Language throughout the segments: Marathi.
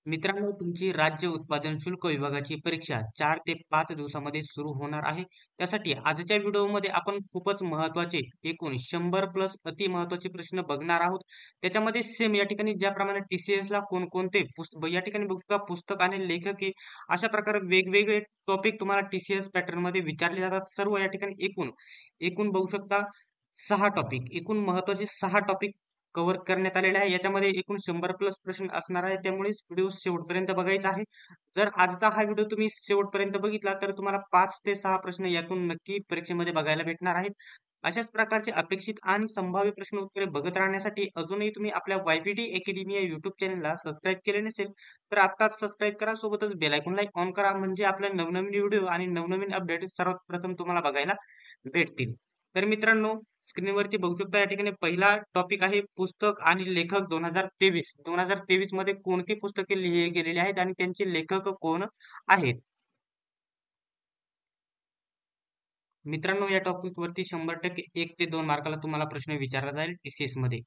मित्रांनो, तुमची राज्य उत्पादन शुल्क विभागाची परीक्षा 4 ते 5 दिवसामध्ये सुरू होणार आहे. त्यासाठी आजच्या व्हिडिओमध्ये आपण खूपच महत्त्वाचे एकूण 100 प्लस अति महत्त्वाचे प्रश्न बघणार आहोत. त्याच्यामध्ये सेम या ठिकाणी ज्याप्रमाणे टीसीएसला कोणकोणते या ठिकाणी बघा पुस्तक आणि लेखक हे अशा प्रकारे वेगवेगळे टॉपिक तुम्हाला टीसीएस पॅटर्नमध्ये विचारले जातात. सर्व या ठिकाणी एकूण एकूण बघू शकता 6 टॉपिक, एकूण महत्त्वाचे 6 टॉपिक कव्हर करण्यात आलेले आहे. याच्यामध्ये एकूण 100 प्लस प्रश्न असणार आहे, त्यामुळे व्हिडिओ शेवटपर्यंत बघायचा आहे. जर आजचा हा व्हिडिओ तुम्ही शेवटपर्यंत बघितला तर तुम्हाला 5 ते 6 प्रश्न यातून नक्की परीक्षेमध्ये बघायला भेटणार आहेत. अशाच प्रकारचे अपेक्षित आणि संभाव्य प्रश्न उत्तरे बघत राहण्यासाठी अजूनही तुम्ही आपल्या YPT अकॅडमी या युट्यूब चॅनलला सबस्क्राईब केले नसेल तर आत्ताच सबस्क्राईब करा. सोबतच बेल आयकॉनला ऑन करा, म्हणजे आपल्या नवनवीन व्हिडिओ आणि नवनवीन अपडेट सर्वात प्रथम तुम्हाला बघायला भेटतील. तर मित्रांनो, स्क्रीनवरती बघू शकता या ठिकाणी पहिला टॉपिक आहे पुस्तक आणि लेखक 2023. 2023 मध्ये कोणती पुस्तके लिहिली गेलेली आहेत आणि त्यांचे लेखक कोण आहेत? मित्रांनो, या टॉपिक वरती 100% 1 ते 2 मार्काला तुम्हाला प्रश्न विचारला जाईल टीसीएस मध्ये.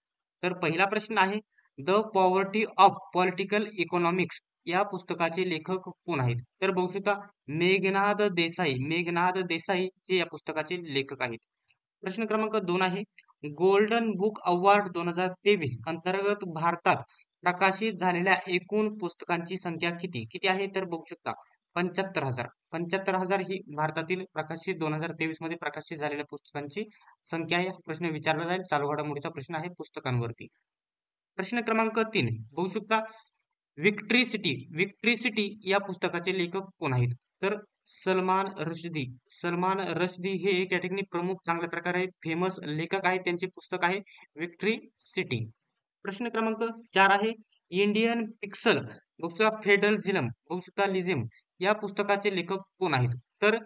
तर पहिला प्रश्न आहे, the poverty of political economics या पुस्तकाचे लेखक कोण आहेत? तर बघू शकता मेघनाद देसाई. मेघनाद देसाई हे या पुस्तकाचे लेखक आहेत. प्रश्न क्रमांक 2 आहे, गोल्डन बुक अवॉर्ड 2023 अंतर्गत भारतात प्रकाशित झालेल्या एकूण पुस्तकांची संख्या किती किती आहे? तर बघू शकता 75,000. 75,000 ही भारतातील प्रकाशित 2023 मध्ये प्रकाशित झालेल्या पुस्तकांची संख्या आहे. हा प्रश्न विचारला जाईल, चालू घडामोडीचा प्रश्न आहे पुस्तकांवरती. प्रश्न क्रमांक 3 बघू शकता, विक्ट्री सिटी. विक्ट्री सिटी या पुस्तकाचे लेखक कोण आहेत? तर सलमान रश्दी. सलमान रश्दी हे एक या ठिकाणी प्रमुख चांगल्या प्रकारे फेमस लेखक आहेत. त्यांचे पुस्तक आहे विक्ट्री सिटी. प्रश्न क्रमांक 4 आहे, इंडियन पिक्सल फेडरलिझम लिझिम या पुस्तकाचे लेखक कोण आहेत? तर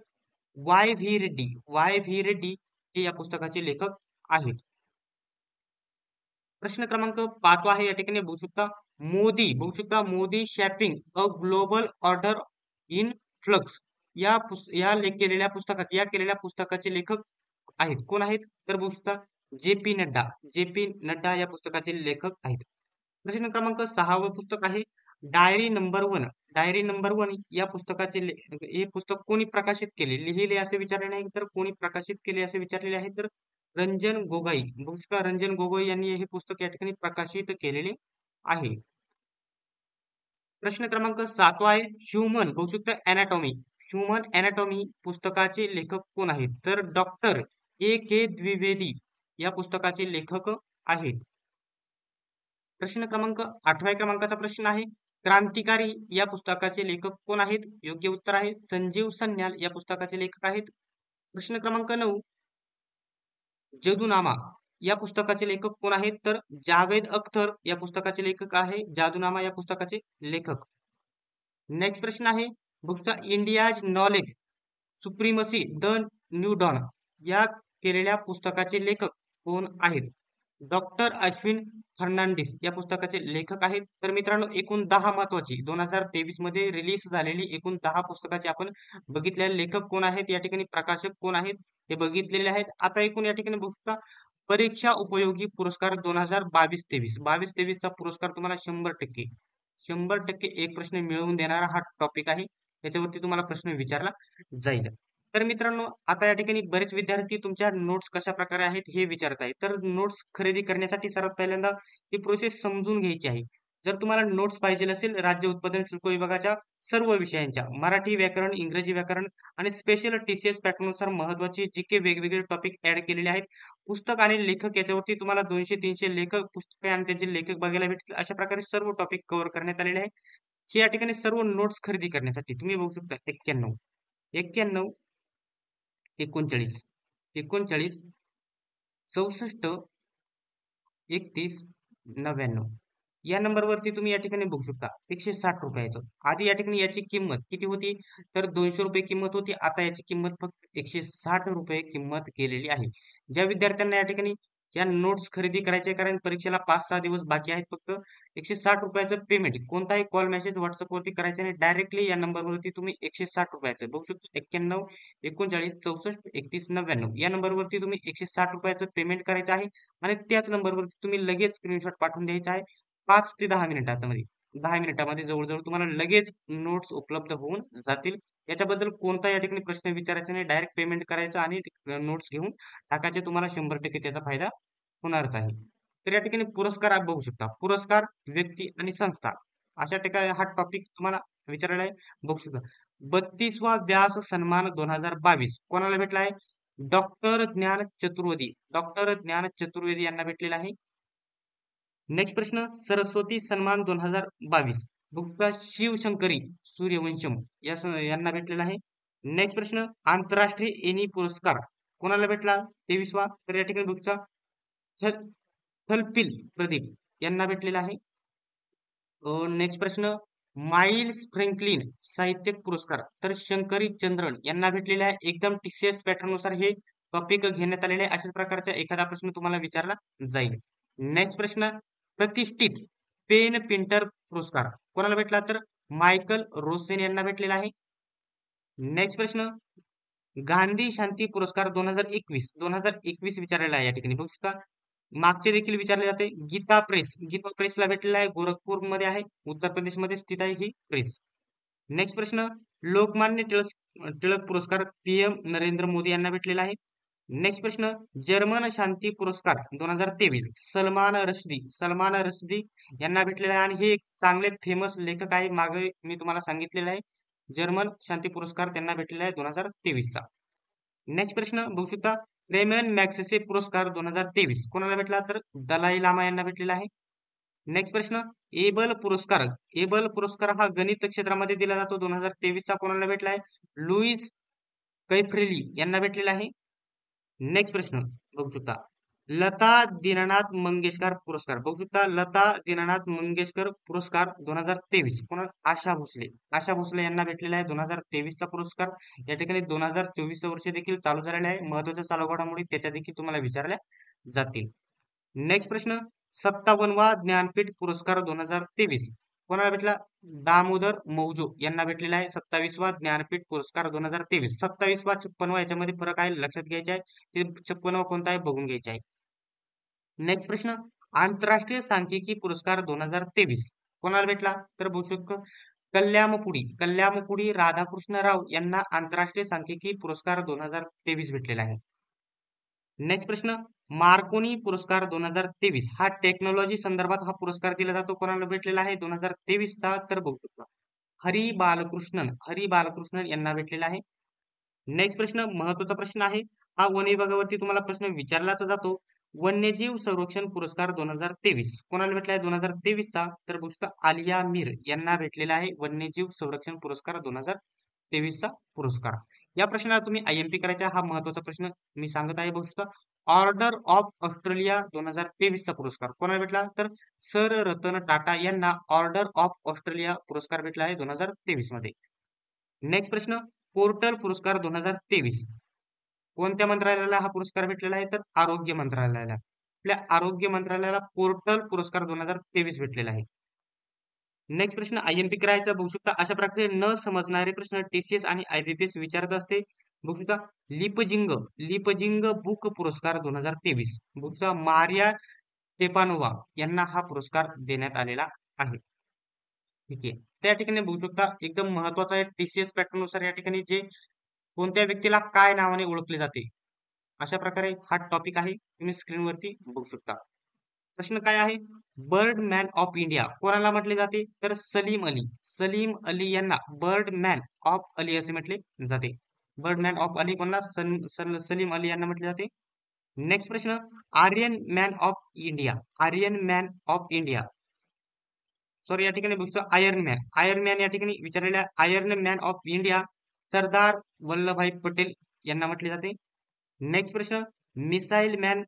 Y V Reddy. Y V Reddy हे या पुस्तकाचे लेखक आहेत. प्रश्न क्रमांक 5 आहे, या ठिकाणी बघू शकता Modi shaping a global order in flux केलेल्या पुस्तकाचे लेखक आहेत. कोण आहेत? तर बघू शकता J P Nadda. J P Nadda या पुस्तकाचे लेखक आहेत. प्रश्न क्रमांक 6 पुस्तक आहे, डायरी नंबर 1. डायरी नंबर 1 या पुस्तकाचे हे पुस्तक कोणी प्रकाशित केले? लिहिले असे विचारले नाही, तर कोणी प्रकाशित केले असे विचारलेले आहे. तर रंजन गोगोई. बघू शकता रंजन गोगोई यांनी हे पुस्तक या ठिकाणी प्रकाशित केलेले आहे. प्रश्न क्रमांक 7 आहे, ह्यूमन अॅनाटॉमी. ह्यूमन अॅनाटॉमी पुस्तकाचे लेखक कोण आहेत? तर डॉक्टर A.K. द्विवेदी या पुस्तकाचे लेखक आहेत. प्रश्न क्रमांक 8व्या क्रमांकाचा प्रश्न आहे, क्रांतिकारी या पुस्तकाचे लेखक कोण आहेत? योग्य उत्तर आहे संजीव सन्याल या पुस्तकाचे लेखक आहेत. प्रश्न क्रमांक 9, जदूनामा या पुस्तकाचे लेखक कोण आहेत? तर जावेद अख्तर या पुस्तकाचे लेखक आहे जादूनामा या पुस्तकाचे लेखक. नेक्स्ट प्रश्न आहे, India's knowledge supremacy the new dawn या केलेल्या पुस्तकाचे लेखक कोण आहेत? डॉक्टर अश्विन फर्नांडिस या पुस्तकाचे लेखक आहेत. तर मित्रांनो, एकूण 10 महत्वाची 2023 मध्ये रिलीज झालेली एकूण 10 पुस्तकाचे आपण बघितलेले लेखक कोण आहेत, या ठिकाणी प्रकाशक कोण आहेत हे बघितलेले आहेत. आता एकूण या ठिकाणी बघता परीक्षा उपयोगी पुरस्कार 2022-23 22-23 चा पुरस्कार तुम्हाला 100% एक प्रश्न मिळवून देणारा हा टॉपिक आहे. याच्यावरती तुम्हाला प्रश्न विचारला जाईल. तर मित्रांनो, आता या ठिकाणी बरेच विद्यार्थी तुमच्या नोट्स कशा प्रकारे आहेत हे विचारत आहेत. तर नोट्स खरेदी करण्यासाठी सर्वात पहिल्यांदा ही प्रोसेस समजून घ्यायची आहे. जर तुम्हाला नोट्स पाहिजे असेल राज्य उत्पादन शुल्क विभागाच्या सर्व विषयांच्या मराठी व्याकरण, इंग्रजी व्याकरण आणि स्पेशल टीसीएस पॅटर्ननुसार महत्वाचे जीके वेगवेगळे टॉपिक ऍड केलेले आहेत. पुस्तक आणि लेखक याच्यावरती तुम्हाला 200-300 लेखक पुस्तके आणि त्यांचे लेखक बघायला भेटतील. अशा प्रकारे सर्व टॉपिक कव्हर करण्यात आलेले आहे. हे या ठिकाणी सर्व नोट्स खरेदी करण्यासाठी तुम्ही बघू शकता 91 91 39 39 64 31 99 या नंबरवरती तुम्ही या ठिकाणी बघू शकता 160 रुपयाचं. आधी या ठिकाणी याची किंमत किती होती? तर 200 रुपये किंमत होती. आता याची किंमत फक्त 160 रुपये किंमत केलेली आहे. ज्या विद्यार्थ्यांना या ठिकाणी या नोट्स खरेदी करायचे, कारण परीक्षेला 5-6 दिवस बाकी आहेत, फक्त 160 रुपयाचं पेमेंट कोणताही कॉल मेसेज व्हॉट्सअपवरती करायचं नाही, डायरेक्टली या नंबरवरती तुम्ही 160 रुपयाचं बघू शकता 91 39 64 31 99 या नंबरवरती तुम्ही 160 रुपयाचं पेमेंट करायचं आहे आणि त्याच नंबरवरती तुम्ही लगेच स्क्रीनशॉट पाठवून द्यायचा आहे 5 ते 10 मिनिटांमध्ये. 10 मिनिटामध्ये जवळजवळ तुम्हाला लगेच नोट्स उपलब्ध होऊन जातील. याच्याबद्दल कोणता या ठिकाणी प्रश्न विचारायचा नाही, डायरेक्ट पेमेंट करायचं आणि नोट्स घेऊन टाकायचे. तुम्हाला 100% त्याचा फायदा होणारच आहे. तर या ठिकाणी पुरस्कार आप बघू शकता. पुरस्कार, व्यक्ती आणि संस्था अशा ठिकाणी हा टॉपिक तुम्हाला विचारायला आहे. बघू शकता 32वा व्यास सन्मान 2022 कोणाला भेटला आहे? डॉक्टर ज्ञान चतुर्वेदी. डॉक्टर ज्ञान चतुर्वेदी यांना भेटलेला आहे. नेक्स्ट प्रश्न सरस्वती सन्मान 2022 बघा शिवशंकरी सूर्यवंशम यांना भेटलेला आहे. नेक्स्ट प्रश्न आंतरराष्ट्रीय एनी पुरस्कार कोणाला भेटला? 23वा. तर या ठिकाणी बघूचा थलपिल प्रदीप यांना भेटलेला आहे. नेक्स्ट प्रश्न माइल्स फ्रँकलिन साहित्यिक पुरस्कार तर शंकरी चंद्रन यांना भेटलेले आहे. एकदम टीसीएस पॅटर्न नुसार हे टॉपिक घेण्यात आलेले आहे. अशाच प्रकारचा एखादा प्रश्न तुम्हाला विचारला जाईल. नेक्स्ट प्रश्न प्रतिष्ठित पेन पेंटर पुरस्कार कोणाला भेटला? तर मायकल रोसेन यांना भेटलेला आहे. नेक्स्ट प्रश्न गांधी शांती पुरस्कार 2021 विचारलेला आहे. या ठिकाणी बघू शकता मागचे देखील विचारले जाते. गीता प्रेसला भेटलेला आहे. गोरखपूर मध्ये आहे, उत्तर प्रदेश मध्ये स्थित आहे ही प्रेस. नेक्स्ट प्रश्न लोकमान्य टिळक पुरस्कार पीएम नरेंद्र मोदी यांना भेटलेला आहे. नेक्स्ट प्रश्न जर्मन शांती पुरस्कार 2023 सलमान रश्दी यांना भेटलेला आहे आणि हे एक चांगले फेमस लेखक आहे. मागे मी तुम्हाला सांगितलेलं आहे जर्मन शांती पुरस्कार त्यांना भेटलेला आहे 2023 चा. नेक्स्ट प्रश्न बघू शकता रेमन मॅग्सेसे पुरस्कार 2023 कोणाला भेटला? तर दलाई लामा यांना भेटलेला आहे. नेक्स्ट प्रश्न एबल पुरस्कार हा गणित क्षेत्रामध्ये दिला जातो. 2023 चा कोणाला भेटला आहे? लुईस कैफ्रेली यांना भेटलेला आहे. नेक्स्ट प्रश्न बघू शकता लता दीनानाथ मंगेशकर पुरस्कार बघू शकता लता दीनानाथ मंगेशकर पुरस्कार 2023 कोणा? आशा भोसले यांना भेटलेला आहे 2023 चा पुरस्कार. या ठिकाणी 2024 वर्ष देखील चालू झालेले आहे. महत्वाच्या चालू घडामोडी त्याच्या देखील तुम्हाला विचारल्या जातील. नेक्स्ट प्रश्न 57वा ज्ञानपीठ पुरस्कार 2023 कोणाला भेटला? दामोदर मौजो यांना भेटलेला आहे. 27वा ज्ञानपीठ पुरस्कार 2023. 27वा 56वा याच्यामध्ये फरक आहे, लक्षात घ्यायचे आहे. ते 56वा कोणता आहे बघून घ्यायचे आहे. नेक्स्ट प्रश्न आंतरराष्ट्रीय सांख्यिकी पुरस्कार 2023 कोणाला भेटला? तर बघू शकतो कल्यामपुडी राधाकृष्ण राव यांना आंतरराष्ट्रीय सांख्यिकी पुरस्कार 2023 भेटलेला आहे. नेक्स्ट प्रश्न मार्कोनी पुरस्कार 2023 हा टेक्नॉलॉजी संदर्भात हा पुरस्कार दिला जातो. कोणाला भेटलेला आहे 2023 चा? तर बघू शकता हरी बालकृष्णन यांना भेटलेला आहे. नेक्स्ट प्रश्न महत्वाचा प्रश्न आहे हा वन विभागावरती तुम्हाला प्रश्न विचारलाच जातो. वन्यजीव संरक्षण पुरस्कार 2023 कोणाला भेटला आहे 2023 चा? तर बघू शकता आलिया मीर यांना भेटलेला आहे वन्यजीव संरक्षण पुरस्कार 2023 चा पुरस्कार. या प्रश्नाला तुम्ही आयएमपी करायचा हा महत्वाचा प्रश्न मी सांगत आहे. बघू शकता ऑर्डर ऑफ ऑस्ट्रेलिया 2023 चा पुरस्कार कोणाला भेटला? तर सर रतन टाटा यांना ऑर्डर ऑफ ऑस्ट्रेलिया पुरस्कार भेटला आहे 2023 मध्ये. नेक्स्ट प्रश्न पोर्टल पुरस्कार 2023 कोणत्या मंत्रालयाला हा पुरस्कार भेटलेला आहे? तर आरोग्य मंत्रालयाला. आपल्या आरोग्य मंत्रालयाला पोर्टल पुरस्कार 2023 भेटलेला आहे. नेक्स्ट प्रश्न आयएमपी करायचा बघू शकता अशा प्रकारे न समजणारे प्रश्न टीसीएस आणि आयबीपीएस विचारत असते. बघू शकता लिपजिंग बुक पुरस्कार 2023 बघू शकता मारिया स्टेपानोवा यांना हा पुरस्कार देण्यात आलेला आहे. ठीक आहे त्या ठिकाणी बघू शकता एकदम महत्वाचा आहे टीसीएस पॅटर्न नुसार या ठिकाणी जे कोणत्या व्यक्तीला काय नावाने ओळखले जाते अशा प्रकारे हा टॉपिक आहे. तुम्ही स्क्रीनवरती बघू शकता. प्रश्न काय आहे बर्ड मॅन ऑफ इंडिया कोणाला म्हटले जाते? तर सलीम अली यांना बर्ड मॅन ऑफ अली असे म्हटले जाते. बर्ड मॅन ऑफ अली कोणाला? सलीम अली यांना म्हटले जाते. नेक्स्ट प्रश्न Aryan man of India sorry या ठिकाणी बघतो आयर्न मॅन या ठिकाणी विचारलेल्या iron man of India Sardar Vallabhbhai Patel यांना म्हटले जाते. नेक्स्ट प्रश्न मिसाईल मॅन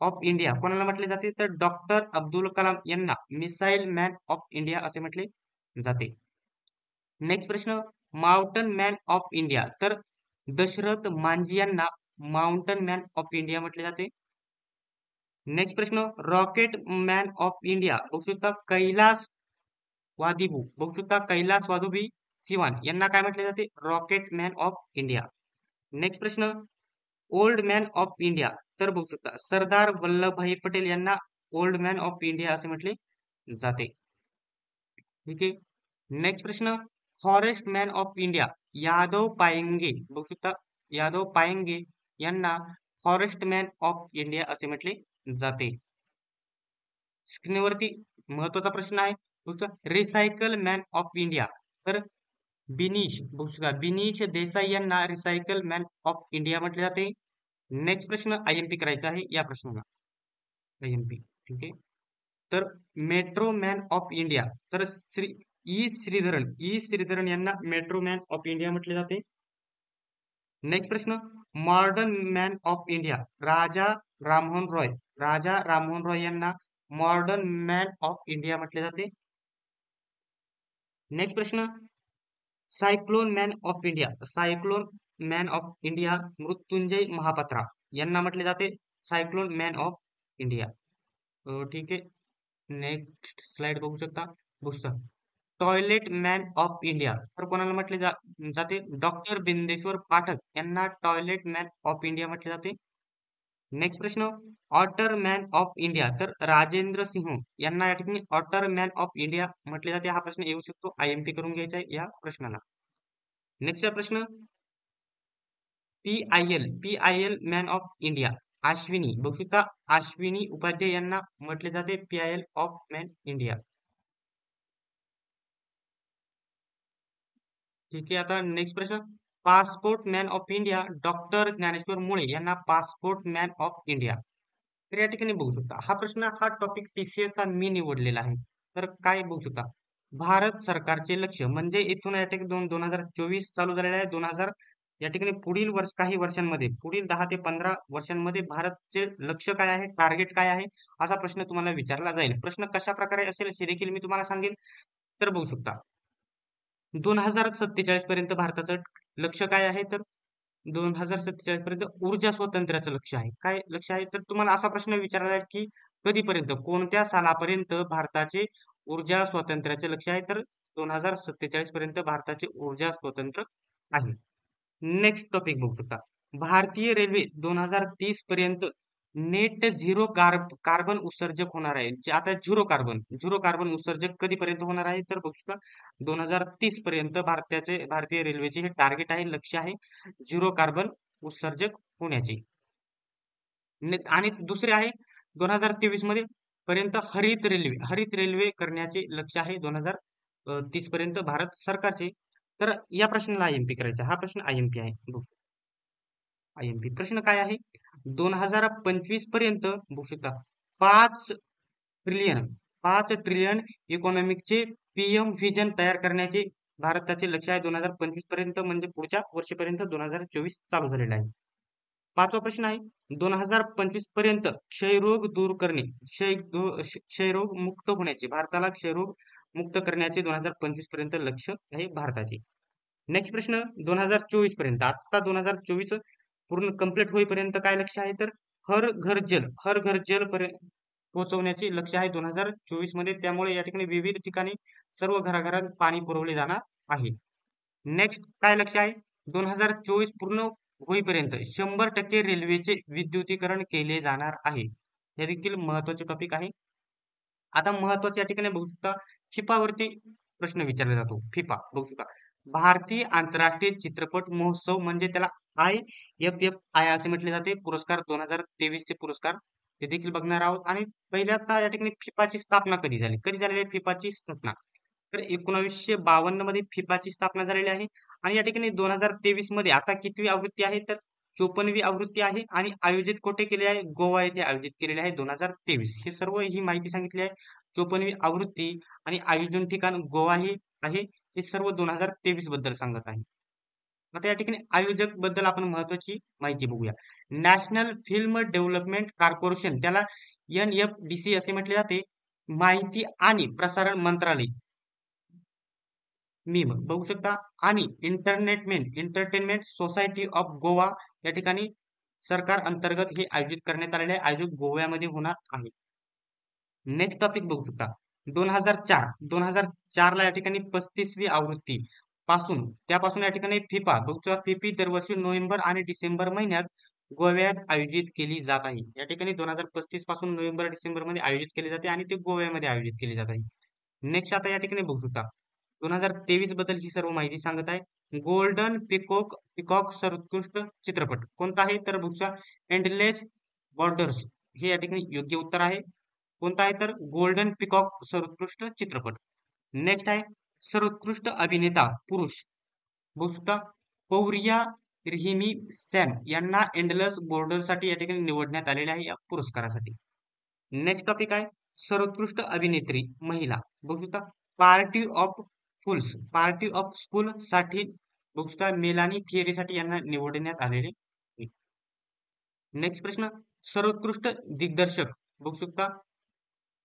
ऑफ इंडिया कोणाला म्हटले जाते? तर डॉक्टर अब्दुल कलाम यांना मिसाईल मॅन ऑफ इंडिया असे म्हटले जाते. नेक्स्ट प्रश्न माउंटन मॅन ऑफ इंडिया तर दशरथ मांझी यांना माउंटन मॅन ऑफ इंडिया म्हटले जाते. नेक्स्ट प्रश्न रॉकेट मॅन ऑफ इंडिया बघू शकता कैलास वादुबी सिवान यांना काय म्हटले जाते? Rocket man of India. Next प्रश्न ओल्ड मॅन ऑफ इंडिया तर बघू शकता सरदार वल्लभभाई पटेल यांना ओल्ड मॅन ऑफ इंडिया असे म्हटले जाते. ठीक आहे. नेक्स्ट प्रश्न, forest man of India Yadav Payeng, बघू शकता यादव पायंगे यांना फॉरेस्ट मॅन ऑफ इंडिया असे म्हटले जाते. स्क्रीनवरती महत्वाचा प्रश्न आहे, रिसायकल मॅन ऑफ इंडिया, तर बिनीश, बघू शकता बिनीश देसाई यांना रिसायकल मॅन ऑफ इंडिया म्हटले जाते. नेक्स्ट प्रश्न आयएमपी करायचा आहे या प्रश्नाला, आयएमपी. ठीक आहे. तर मेट्रो मॅन ऑफ इंडिया, तर श्रीधरन यांना मेट्रो मॅन ऑफ इंडिया म्हटले जाते. नेक्स्ट प्रश्न, modern man of India Raja Rammohan Roy यांना मॉडर्न मॅन ऑफ इंडिया म्हटले जाते. नेक्स्ट प्रश्न, cyclone man of India Mrityunjay Mahapatra यांना म्हटले जाते सायक्लोन मॅन ऑफ इंडिया. ठीक आहे. नेक्स्ट स्लाइड बघू शकता, पुस्तक टॉयलेट मॅन ऑफ इंडिया, तर कोणाला म्हटले जाते, डॉक्टर बिंदेश्वर पाठक यांना टॉयलेट मॅन ऑफ इंडिया म्हटले जाते. नेक्स्ट प्रश्न, ऑटर मॅन ऑफ इंडिया, तर राजेंद्र सिंह यांना या ठिकाणी ऑटर मॅन ऑफ इंडिया म्हटले जाते. हा प्रश्न येऊ शकतो, आयएमपी करून घ्यायचा आहे या प्रश्नाला. नेक्स्ट प्रश्न, PIL man of India Ashwini, बघू शकता अश्विनी उपाध्याय यांना म्हटले जाते पीआयएल ऑफ मॅन इंडिया. ठीक आहे. आता नेक्स्ट प्रश्न, passport man of India doctor Dnyaneshwar मुळे यांना पासपोर्ट मॅन ऑफ इंडिया. तर या ठिकाणी बघू शकता हा प्रश्न, हा टॉपिक टीसीएसचा मी निवडलेला आहे. तर काय बघू शकता, भारत सरकारचे लक्ष म्हणजे इथून या ठिकाणी 2024 चालू झालेला आहे. 2000 या ठिकाणी पुढील वर्ष, काही वर्षांमध्ये, पुढील 10 ते 15 वर्षांमध्ये भारतचे लक्ष काय आहे, टार्गेट काय आहे, असा प्रश्न तुम्हाला विचारला जाईल. प्रश्न कशा प्रकारे असेल हे देखील मी तुम्हाला सांगेन. तर बघू शकता 2047 पर्यंत भारताचं लक्ष काय आहे, तर 2047 पर्यंत ऊर्जा स्वातंत्र्याचं लक्ष आहे. काय लक्ष आहे, तर तुम्हाला असा प्रश्न विचारला जाईल की कधीपर्यंत, कोणत्या सालापर्यंत भारताचे ऊर्जा स्वातंत्र्याचे लक्ष आहे, तर 2047 पर्यंत भारताचे ऊर्जा स्वतंत्र आहे. नेक्स्ट टॉपिक बघू शकता, भारतीय रेल्वे 2030 पर्यंत नेट झिरो कार्बन उत्सर्जक होणार आहे. जे आता झिरो कार्बन उत्सर्जक कधीपर्यंत होणार आहे, तर बघू शकता 2030 पर्यंत भारतीय रेल्वेचे हे टार्गेट आहे, लक्ष आहे झिरो कार्बन उत्सर्जक होण्याचे. आणि दुसरे आहे 2023 मध्ये पर्यंत हरित रेल्वे करण्याचे लक्ष आहे 2030 पर्यंत भारत सरकारचे. तर या प्रश्नाला आयएमपी करायचा, हा प्रश्न आयएमपी आहे. आयएमपी प्रश्न काय आहे, 2025 पर्यंत बघू शकता 5 ट्रिलियन 5 ट्रिलियन इकॉनॉमिकचे पीएम व्हिजन तयार करण्याचे भारताचे लक्ष आहे 2025 पर्यंत, म्हणजे पुढच्या वर्षीपर्यंत 2024 चालू झालेला आहे. पाचवा प्रश्न आहे, 2025 पर्यंत क्षयरोग दूर करणे, क्षयरोग मुक्त होण्याचे, भारताला क्षयरोग मुक्त करण्याचे 2025 पर्यंत लक्ष आहे भारताचे. नेक्स्ट प्रश्न, 2024 पर्यंत, आता 2024 पूर्ण कंप्लीट होईपर्यंत काय लक्ष आहे, तर हर घर जल पर्यंत पोहोचवण्याचे लक्ष आहे 2024 मध्ये. त्यामुळे या ठिकाणी विविध ठिकाणी सर्व घराघरात पाणी पुरवले जाणार आहे. नेक्स्ट काय लक्ष आहे, 2024 पूर्ण होईपर्यंत 100% रेल्वेचे विद्युतीकरण केले जाणार आहे. हे देखील महत्वाचे टॉपिक आहे. आता महत्वाचे या ठिकाणी बघू शकता, फिफावरती प्रश्न विचारला जातो. फिफा बघू शकता, भारतीय आंतरराष्ट्रीय चित्रपट महोत्सव, म्हणजे त्याला IFFI असे म्हटले जाते. पुरस्कार 2023 चे पुरस्कार ते देखील बघणार आहोत. आणि पहिल्यांदा या ठिकाणी फिफाची स्थापना कधी झालेली आहे फिफाची स्थापना, तर 1952 मध्ये फिफाची स्थापना झालेली आहे. आणि या ठिकाणी 2023 मध्ये आता कितवी आवृत्ती आहे, तर 54वी आवृत्ती आहे. आणि आयोजित कुठे केले आहे, गोवा येथे आयोजित केलेले आहे 2023. हे सर्व ही माहिती सांगितली आहे. 54वी आवृत्ती आणि आयोजन ठिकाण गोवा हे आहे. हे सर्व 2023 बद्दल सांगत आहे. आता या ठिकाणी आयोजक बद्दल आपण महत्वाची माहिती बघूया. नॅशनल फिल्म डेव्हलपमेंट कॉर्पोरेशन, त्याला NFDC असे म्हटले जाते. माहिती आणि प्रसारण मंत्रालय, मीम बघू शकता. आणि एंटरटेनमेंट सोसायटी ऑफ गोवा या ठिकाणी सरकार अंतर्गत हे आयोजित करण्यात आलेले आहे. आयोजक गोव्यामध्ये होणार आहे. नेक्स्ट टॉपिक बघू शकता, 2004 ला या ठिकाणी 35वी आवृत्ती त्यापासून या ठिकाणी फिफा बघू शकता. फिफी दरवर्षी नोव्हेंबर आणि डिसेंबर महिन्यात गोव्यात आयोजित केली जात आहे. या ठिकाणी 2035 पासून नोव्हेंबर डिसेंबर मध्ये आयोजित केली जाते आणि ते गोव्यामध्ये आयोजित केली जात आहे. नेक्स्ट आता या ठिकाणी बघू शकता 2023 बद्दलची सर्व माहिती सांगत आहे. गोल्डन पिकॉक पिकॉक सर्वोत्कृष्ट चित्रपट कोणता आहे तर बघू शकता एंडलेस बॉर्डर्स हे या ठिकाणी योग्य उत्तर आहे. कोणता आहे तर गोल्डन पिकॉक सर्वोत्कृष्ट चित्रपट. नेक्स्ट आहे सर्वोत्कृष्ट अभिनेता पुरुष बघू शकता पौरिया रहिमी सॅम यांना एंडलेस बॉर्डरसाठी या ठिकाणी निवडण्यात आलेले आहे या पुरस्कारासाठी. नेक्स्ट टॉपिक आहे सर्वोत्कृष्ट अभिनेत्री महिला बघू शकता पार्टी ऑफ स्कूल साठी बघू शकता मेलानी थियरीसाठी यांना निवडण्यात आलेले. नेक्स्ट प्रश्न सर्वोत्कृष्ट दिग्दर्शक बघू शकता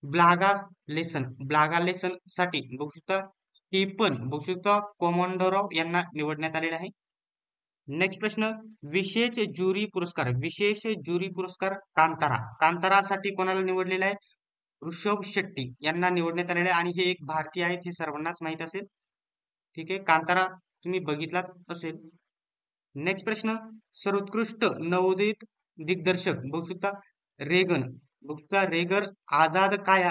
ब्लागा लेसन साठी बघू शकता स्टीफन बघू शकता कोमोंडोरोव यांना निवडण्यात आलेले आहे. नेक्स्ट प्रश्न विशेष ज्युरी पुरस्कार कांतारासाठी कोणाला निवडलेला आहे ऋषभ शेट्टी यांना निवडण्यात आलेले आहे आणि हे एक भारतीय आहेत हे सर्वांनाच माहित असेल. ठीक आहे कांतारा तुम्ही बघितलाच असेल. नेक्स्ट प्रश्न सर्वोत्कृष्ट नवोदित दिग्दर्शक बघू शकता रेगर आझाद काय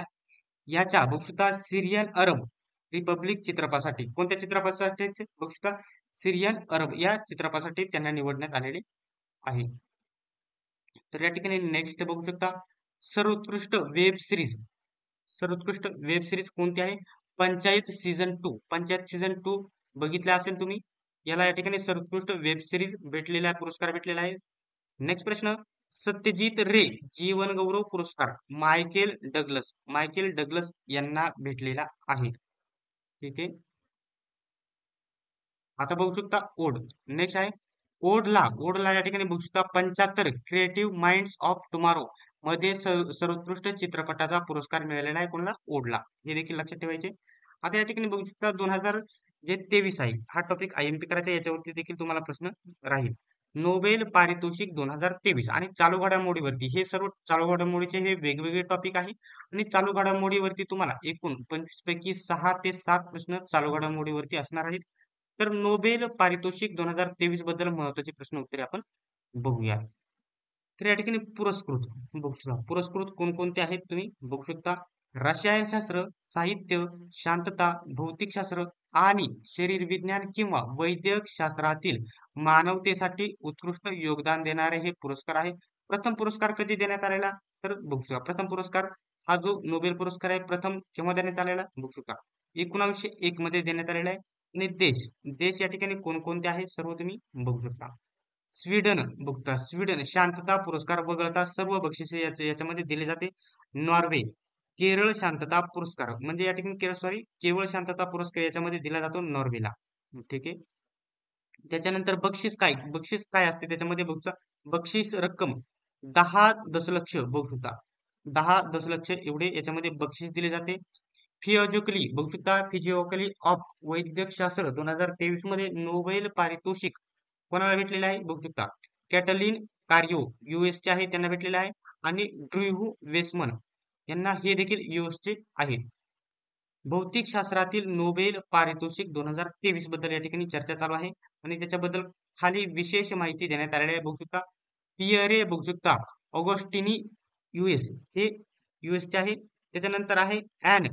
याच्या बघू शकता सिरियन अरब रिपब्लिक चित्रपटासाठी कोणत्या चित्रपटासाठी बघू शकता सिरियन अरब या चित्रपटासाठी त्यांना निवडण्यात आलेले आहे. तर या ठिकाणी नेक्स्ट बघू शकता सर्वोत्कृष्ट वेब सिरीज कोणती आहे पंचायत सीझन 2 बघितले असेल तुम्ही. याला या ठिकाणी सर्वोत्कृष्ट वेब सिरीज पुरस्कार भेटलेला आहे. नेक्स्ट प्रश्न सत्यजित रे जीवन गौरव पुरस्कार मायकेल डगलस यांना भेटलेला आहे. ठीक आहे आता बघू शकता ओड. नेक्स्ट आहे ओडला या ठिकाणी बघू शकता 75 क्रिएटिव्ह माइंड्स ऑफ टुमारो मध्ये सर्वोत्कृष्ट चित्रपटाचा पुरस्कार मिळालेला आहे कोणाला ओडला हे देखील लक्षात ठेवायचे. आता या ठिकाणी बघू शकता 2023 आहे हा टॉपिक IMP करायचा याच्यावरती देखील तुम्हाला प्रश्न राहील. नोबेल पारितोषिक 2023 आणि चालू घडामोडीवरती हे सर्व चालू घडामोडीचे हे वेगवेगळे टॉपिक आहे आणि चालू घडामोडीवरती तुम्हाला एकूण 25 पैकी 6 ते 7 प्रश्न चालू घडामोडीवरती असणार आहेत. तर नोबेल पारितोषिक 2023 बद्दल महत्वाचे प्रश्न उत्तरे आपण बघूया. तर या ठिकाणी पुरस्कृत कोणकोणते आहेत तुम्ही बघू शकता रसायनशास्त्र साहित्य शांतता भौतिकशास्त्र आणि शरीर विज्ञान किंवा वैद्यक शास्त्रातील मानवतेसाठी उत्कृष्ट योगदान देणारे हे पुरस्कार आहे. प्रथम पुरस्कार कधी देण्यात आलेला तर बघू शकता प्रथम पुरस्कार हा जो नोबेल पुरस्कार आहे प्रथम केव्हा देण्यात आलेला बघू शकता 1901 मध्ये देण्यात आलेला आहे. आणि देश या ठिकाणी कोणकोणते आहेत सर्व तुम्ही बघू शकता. स्वीडन शांतता पुरस्कार वगळता सर्व बक्षिसे याच्यामध्ये दिले जाते. नॉर्वे केरळ शांतता पुरस्कार म्हणजे या ठिकाणी केवळ शांतता पुरस्कार याच्यामध्ये दिला जातो नॉर्वेला. ठीक आहे त्याच्यानंतर बक्षीस काय असते त्याच्यामध्ये बघू शकता बक्षीस रक्कम 10 दशलक्ष बघू शकता 10 दशलक्ष एवढे याच्यामध्ये बक्षीस दिले जाते. फिजिओकली ऑफ वैद्यकशास्त्र 2023 मध्ये नोबेल पारितोषिक कोणाला भेटलेलं आहे बघू शकता कॅटलिन कार्यो US चे आहे त्यांना भेटलेलं आहे आणि ड्र्यू वेसमन यांना हे देखील US चे आहेत. भौतिकशास्त्रातील नोबेल पारितोषिक 2023 बद्दल या ठिकाणी चर्चा चालू आहे आणि त्याच्याबद्दल खाली विशेष माहिती देण्यात आलेली आहे बघू शकता. पियरे बघू शकता ऑगस्टिनी US हे US चे आहे. त्याच्यानंतर आहे ॲन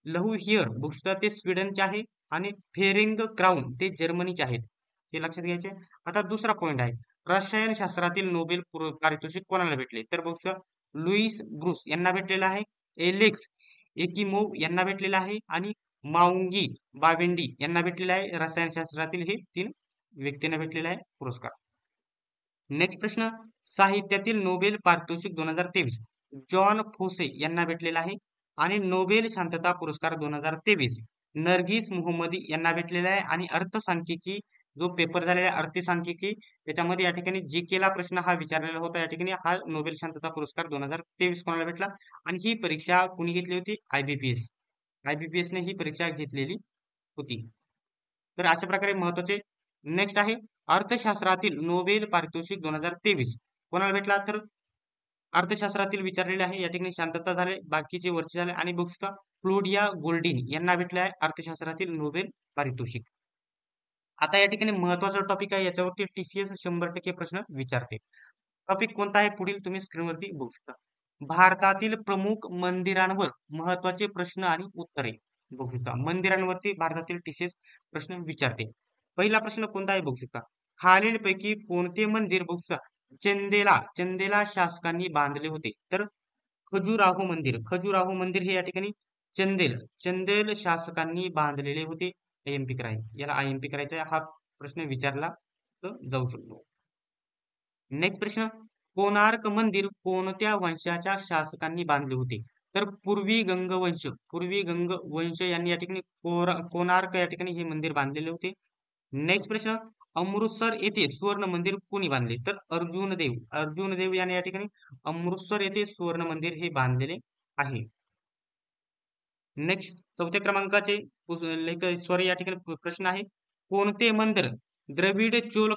लहू हिअर बघू शकता ते स्वीडनचे आहे आणि फेरिंग क्राउन ते जर्मनीचे आहेत हे लक्षात घ्यायचे. आता दुसरा पॉइंट आहे रसायनशास्त्रातील नोबेल पारितोषिक कोणाला भेटले तर बघू शकता लुईस ब्रूस यांना भेटलेला आहे. एलेक्स एकिमोव यांना भेटलेला आहे आणि माउंगी बावेंडी यांना भेटलेला आहे. रसायनशास्त्रातील हे 3 व्यक्तींना भेटलेला आहे पुरस्कार. नेक्स्ट प्रश्न साहित्यातील नोबेल पारितोषिक 2023 जॉन फोसे यांना भेटलेला आहे आणि नोबेल शांतता पुरस्कार 2023 नर्गिस मोहम्मदी यांना भेटलेला आहे. आणि अर्थसांख्यिकी जो पेपर झालेला आहे अर्थसांख्यिकी त्याच्यामध्ये या ठिकाणी GK ला प्रश्न हा विचारलेला होता. या ठिकाणी हा नोबेल शांतता पुरस्कार 2023 कोणाला भेटला आणि ही परीक्षा कुणी घेतली होती IBPS ने ही परीक्षा घेतलेली होती. तर अशा प्रकारे महत्वाचे. नेक्स्ट आहे अर्थशास्त्रातील नोबेल पारितोषिक 2023 कोणाला भेटला तर अर्थशास्त्रातील विचारलेले आहे या ठिकाणी शांतता झाले बाकीचे वरचे झाले आणि बघू शकता क्लोडिया गोल्डिन यांना भेटले आहे अर्थशास्त्रातील नोबेल पारितोषिक. आता या ठिकाणी महत्वाचा टॉपिक आहे याच्यावरती TCS 100% प्रश्न विचारते. टॉपिक कोणता आहे पुढील तुम्ही स्क्रीनवरती बघू शकता. भारतातील प्रमुख मंदिरांवर महत्वाचे प्रश्न आणि उत्तरे बघू शकता मंदिरांवरती भारतातील टीसीएस प्रश्न विचारते. पहिला प्रश्न कोणता आहे बघू शकता. खालीलपैकी कोणते मंदिर बघू शकता चंदेला शासकांनी बांधले होते. तर खजुराहो मंदिर हे या ठिकाणी चंदेल शासकांनी बांधलेले होते. आयएमपी करायचे, याला आयएमपी करायचा हा प्रश्न विचारला जाऊ शकतो. नेक्स्ट प्रश्न, कोणार्क मंदिर कोणत्या वंशाच्या शासकांनी बांधले होते. तर पूर्वी गंग वंश यांनी या ठिकाणी कोणार्क या ठिकाणी हे मंदिर बांधलेले होते. नेक्स्ट प्रश्न, अमृतसर येथे सुवर्ण मंदिर कोणी बांधले. तर अर्जुन देव याने या ठिकाणी अमृतसर येथे सुवर्ण मंदिर हे बांधलेले आहे. नेक्स्ट चौथ्या क्रमांकाचे या ठिकाणी प्रश्न आहे, कोणते मंदिर द्रविड चोल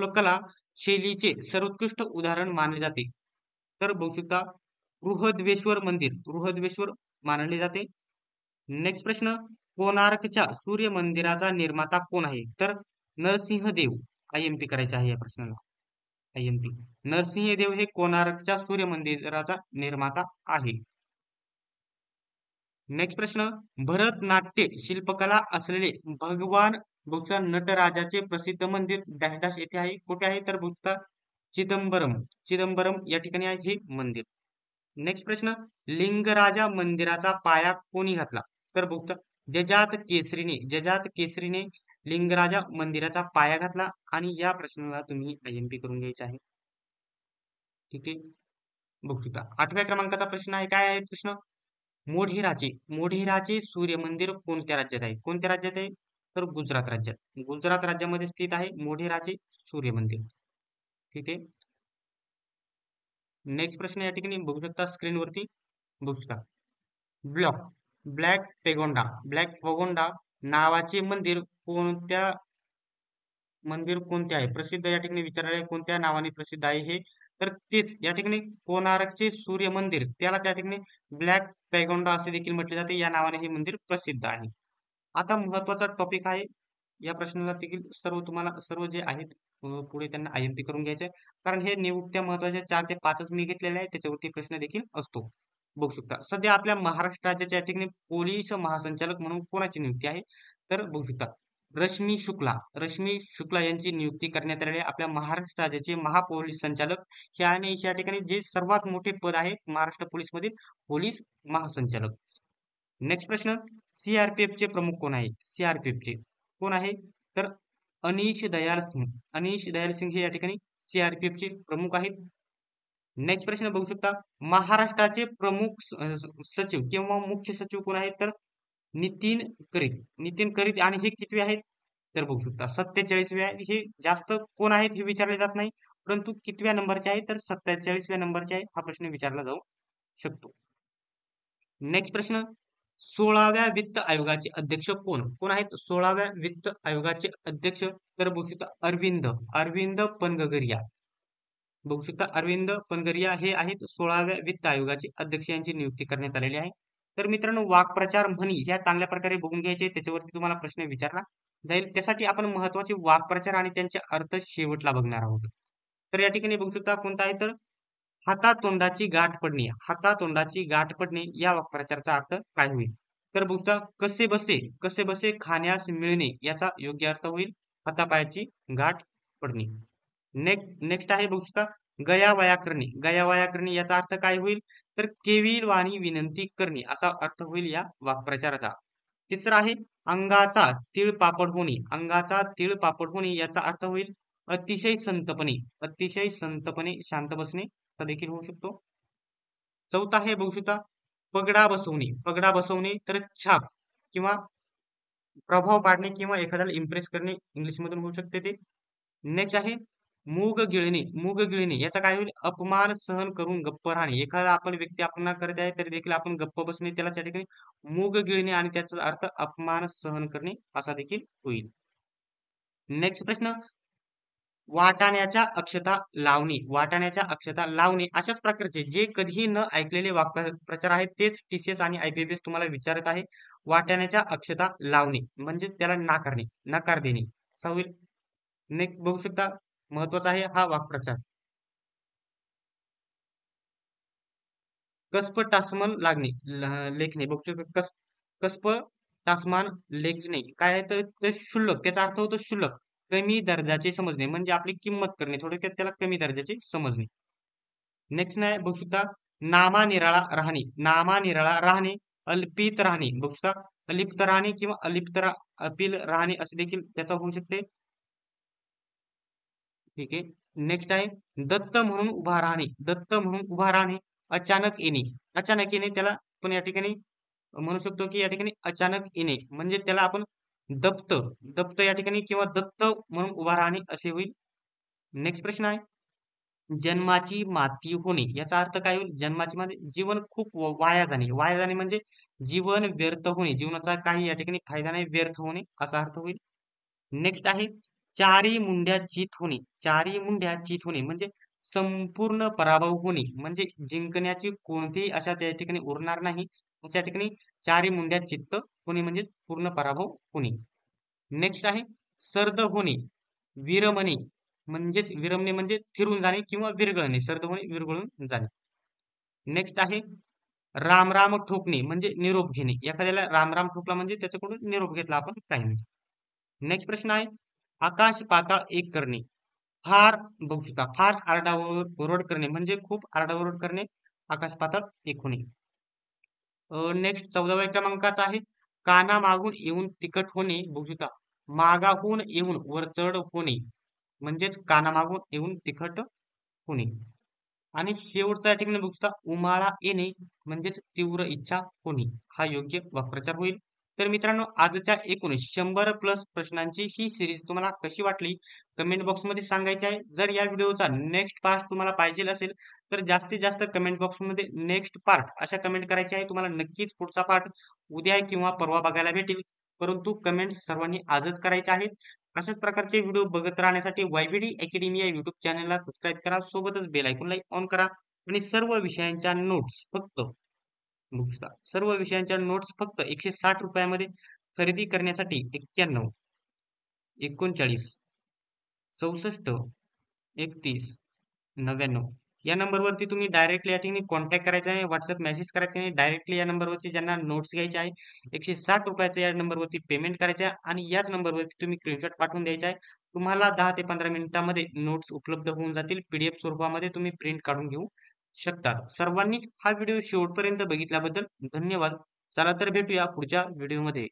कला शैलीचे सर्वोत्कृष्ट उदाहरण मानले जाते. तर बघू शकता बृहद्वेश्वर मानले जाते. नेक्स्ट प्रश्न, कोणार्कच्या सूर्य मंदिराचा निर्माता कोण आहे. तर नरसिंहदेव. आयएमपी करायचे आहे या प्रश्नाला, आयएमपी. नरसिंहदेव हे कोणार्कच्या सूर्य मंदिराचा निर्माता आहे. नेक्स्ट प्रश्न, भरतनाट्य शिल्पकला असलेले भगवान भूषण नटराजाचे प्रसिद्ध मंदिर डॅश डॅश येथे आहे. कुठे आहे. तर भूषता चिदंबरम या ठिकाणी आहे हे मंदिर. नेक्स्ट प्रश्न, लिंगराजा मंदिराचा पाया कोणी घातला. तर बघता जजात केसरीने लिंगराजा मंदिराचा पाया घातला. आणि या प्रश्नाला तुम्ही आयएमपी करून घ्यायचे आहे. ठीक आहे, बघू शकता. 8व्या क्रमांकाचा प्रश्न आहे, काय आहे प्रश्न, मोढेराचे सूर्य मंदिर कोणत्या राज्यात आहे. कोणत्या राज्यात आहे. तर गुजरात राज्यामध्ये स्थित आहे मोढेराचे सूर्य मंदिर. ठीक आहे. नेक्स्ट प्रश्न या ठिकाणी बघू शकता स्क्रीनवरती, बघू शकता ब्लॅक पेगोंडा नावाचे मंदिर कोणते आहे. प्रसिद्ध या ठिकाणी विचारले आहे, कोणत्या नावाने प्रसिद्ध आहे हे. तर तेच या ठिकाणी कोणार्कचे सूर्य मंदिर, त्याला त्या ठिकाणी ब्लॅक पेगोंडा असे देखील म्हटले जाते. या नावाने हे मंदिर प्रसिद्ध आहे. आता महत्वाचा टॉपिक आहे, या प्रश्नाला देखील सर्व जे आहेत पुढे त्यांना आयएमपी करून घ्यायचे, कारण हे नियुक्त्या महत्वाच्या 4 ते 5च मी घेतलेले आहे, त्याच्यावरती प्रश्न देखील असतो. बघू शकता सध्या आपल्या महाराष्ट्र राज्याच्या ठिकाणी पोलीस महासंचालक म्हणून कोणाची नियुक्ती आहे. तर बघू शकता रश्मी शुक्ला यांची नियुक्ती करण्यात आलेली आहे. आपल्या महाराष्ट्र राज्याचे महापोलीस संचालक हे आणि या ठिकाणी जे सर्वात मोठे पद आहे महाराष्ट्र पोलीस मधील पोलीस महासंचालक. नेक्स्ट प्रश्न, सीआरपीएफ चे प्रमुख कोण आहे. सीआरपीएफ चे कोण आहे. तर अनीश दयाल सिंह हे या ठिकाणी सीआरपीएफ चे प्रमुख आहेत. नेक्स्ट प्रश्न बघू शकता, महाराष्ट्राचे प्रमुख सचिव किंवा मुख्य सचिव कोण आहेत. तर नितीन करीत आणि हे कितवे आहेत. तर बघू शकता 47वे आहे. हे जास्त कोण आहेत हे विचारले जात नाही, परंतु कितव्या नंबरचे आहे. तर 47व्या नंबरचे आहे. हा प्रश्न विचारला जाऊ शकतो. नेक्स्ट प्रश्न, 16व्या वित्त आयोगाचे अध्यक्ष कोण आहेत. 16व्या वित्त आयोगाचे अध्यक्ष तर बघू शकता अरविंद पनगरिया. बघू शकता अरविंद पनगरिया हे आहेत 16व्या वित्त आयोगाचे अध्यक्ष, यांची नियुक्ती करण्यात आलेली आहे. तर मित्रांनो, वाक्प्रचार म्हणी ह्या चांगल्या प्रकारे बघून घ्यायचे, त्याच्यावरती तुम्हाला प्रश्न विचारला जाईल. त्यासाठी आपण महत्वाचे वाक्प्रचार आणि त्यांचे अर्थ शेवटला बघणार आहोत. तर या ठिकाणी बघू शकता कोणता आहे. तर हातातोंडाची गाठ पडणे या वाक्प्रचाराचा अर्थ काय होईल. तर बघू शकता कसे बसे खाण्यास मिळणे याचा योग्य अर्थ होईल हातापायाची गाठ पडणे. नेक्स्ट आहे बघू शकता गयावया करणे याचा अर्थ काय होईल. तर केविलवाणी विनंती करणे असा अर्थ होईल या वाक्प्रचाराचा. तिसरा आहे अंगाचा तिळपापड होणे याचा अर्थ होईल अतिशय संतपणे शांत बसणे असा देखील होऊ शकतो. चौथा आहे बघू शकता पगडा बसवणे तर छाप किंवा प्रभाव पाडणे किंवा एखाद्याला इम्प्रेस करणे इंग्लिश मधून होऊ शकते ते. नेक्स्ट आहे मूग गिळणे याचा काय होईल अपमान सहन करून गप्प राहणे. एखादा आपण व्यक्ती अपमान करत आहे तरी देखील आपण गप्प बसणे, त्याला त्या ठिकाणी मूग गिळणे आणि त्याचा अर्थ अपमान सहन करणे असा देखील होईल. नेक्स्ट प्रश्न, वाटाण्याच्या अक्षता लावणे अशाच प्रकारचे जे कधीही न ऐकलेले वाक्प्रचार आहेत तेच टीसीएस आणि आयपीपीएस तुम्हाला विचारत आहे. वाटाण्याच्या अक्षता लावणे म्हणजेच त्याला नकार देणे असा होईल. नेक्स्ट बघू शकता महत्वाचा आहे हा वाक्प्रचार कसपटास्मन लेखणे. बघू शकता कसप तासमान लेखणे काय आहे तर ते क्षुल्लक, त्याचा अर्थ होतो क्षुल्लक, कमी दर्जाचे समजणे म्हणजे आपली किंमत करणे, थोडक्यात त्याला कमी दर्जाचे समजणे. नेक्स्ट नाही बघू शकता नामा निराळा राहणे. नामा निराळा राहणे, अल्पित राहणे बघू शकता, अलिप्त राहणे किंवा अपिल राहणे असे देखील त्याचा होऊ शकते. ठीक आहे. नेक्स्ट आहे दत्त म्हणून उभा राहणे. दत्त म्हणून उभा राहणे, अचानक येणे. अचानक येणे त्याला पण या ठिकाणी म्हणू शकतो की या ठिकाणी अचानक येणे म्हणजे त्याला आपण दप्त दप्त या ठिकाणी किंवा दत्त म्हणून उभा राहणे असे होईल. नेक्स्ट प्रश्न आहे जन्माची माती होणे. याचा अर्थ काय होईल? जन्माची माती जीवन खूप वाया जाणे. वाया जाणे म्हणजे जीवन व्यर्थ होणे, जीवनाचा काही या ठिकाणी फायदा नाही, व्यर्थ होणे असा अर्थ होईल. नेक्स्ट आहे चारी मुंड्या चित होणे. चारी मुंड्या चित होणे म्हणजे संपूर्ण पराभव होणे म्हणजे जिंकण्याची कोणतीही आशा त्या ठिकाणी उरणार नाही. अशा ठिकाणी चारी मुंड्या चित्त होणे म्हणजे पूर्ण पराभव होणे. नेक्स्ट आहे सर्द होणे, विरमणे म्हणजेच विरमणे म्हणजे फिरून जाणे किंवा विरघळणे, सर्द होणे विरघळून जाणे. नेक्स्ट आहे राम राम ठोकणे म्हणजे निरोप घेणे. एखाद्याला राम राम ठोकला म्हणजे त्याच्याकडून निरोप घेतला आपण काही नाही. नेक्स्ट प्रश्न आहे आकाश पाताळ एक करणे. फार बघू शकता फार आरडाओरड करणे म्हणजे खूप आरडाओरड करणे, आकाश पाताळ एक होणे. नेक्स्ट 14व्या क्रमांकाचा आहे काना मागून येऊन तिखट होणे बघू शकता, मागाहून येऊन वर चढ होणे म्हणजेच काना मागून येऊन तिखट होणे. आणि शेवटचा या ठिकाणी बघू शकता उमाळा येणे म्हणजेच तीव्र इच्छा होणे हा योग्य वाक्प्रचार होईल. तर मित्रांनो आजच्या एकूण 100+ प्रश्नांची ही सिरीज तुम्हाला कशी वाटली कमेंट बॉक्समध्ये सांगायची आहे. जर या व्हिडिओचा नेक्स्ट पार्ट तुम्हाला पाहिजे असेल तर जास्तीत जास्त कमेंट बॉक्समध्ये नेक्स्ट पार्ट अशा कमेंट करायची आहे. तुम्हाला नक्कीच पुढचा पार्ट उद्या किंवा परवा बघायला भेटेल, परंतु कमेंट सर्वांनी आजच करायचे आहेत. अशाच प्रकारचे व्हिडिओ बघत राहण्यासाठी YBD अकॅडमी या युट्यूब चॅनलला सबस्क्राईब करा, सोबतच बेल आयकॉनला ऑन करा आणि सर्व विषयांच्या नोट्स फक्त सर्व विषयांच्या नोट्स फक्त 160 रुपयामध्ये खरेदी करण्यासाठी 91 39 64 31 99 या नंबरवरती तुम्ही डायरेक्टली या ठिकाणी कॉन्टॅक्ट करायचा आहे, व्हॉट्सअप मेसेज करायचा आहे. डायरेक्टली या नंबरवरती ज्यांना नोट्स घ्यायचे आहे 160 रुपयाचं या नंबरवरती पेमेंट करायचं आहे आणि याच नंबरवरती तुम्ही स्क्रीनशॉट पाठवून द्यायचा आहे. तुम्हाला 10 ते 15 मिनिटांमध्ये नोट्स उपलब्ध होऊन जातील. PDF स्वरूपामध्ये तुम्ही प्रिंट काढून घेऊ शकतात. सर्वांनीच हा व्हिडिओ शेवटपर्यंत बघितल्याबद्दल धन्यवाद. चला तर भेटूया पुढच्या व्हिडिओमध्ये.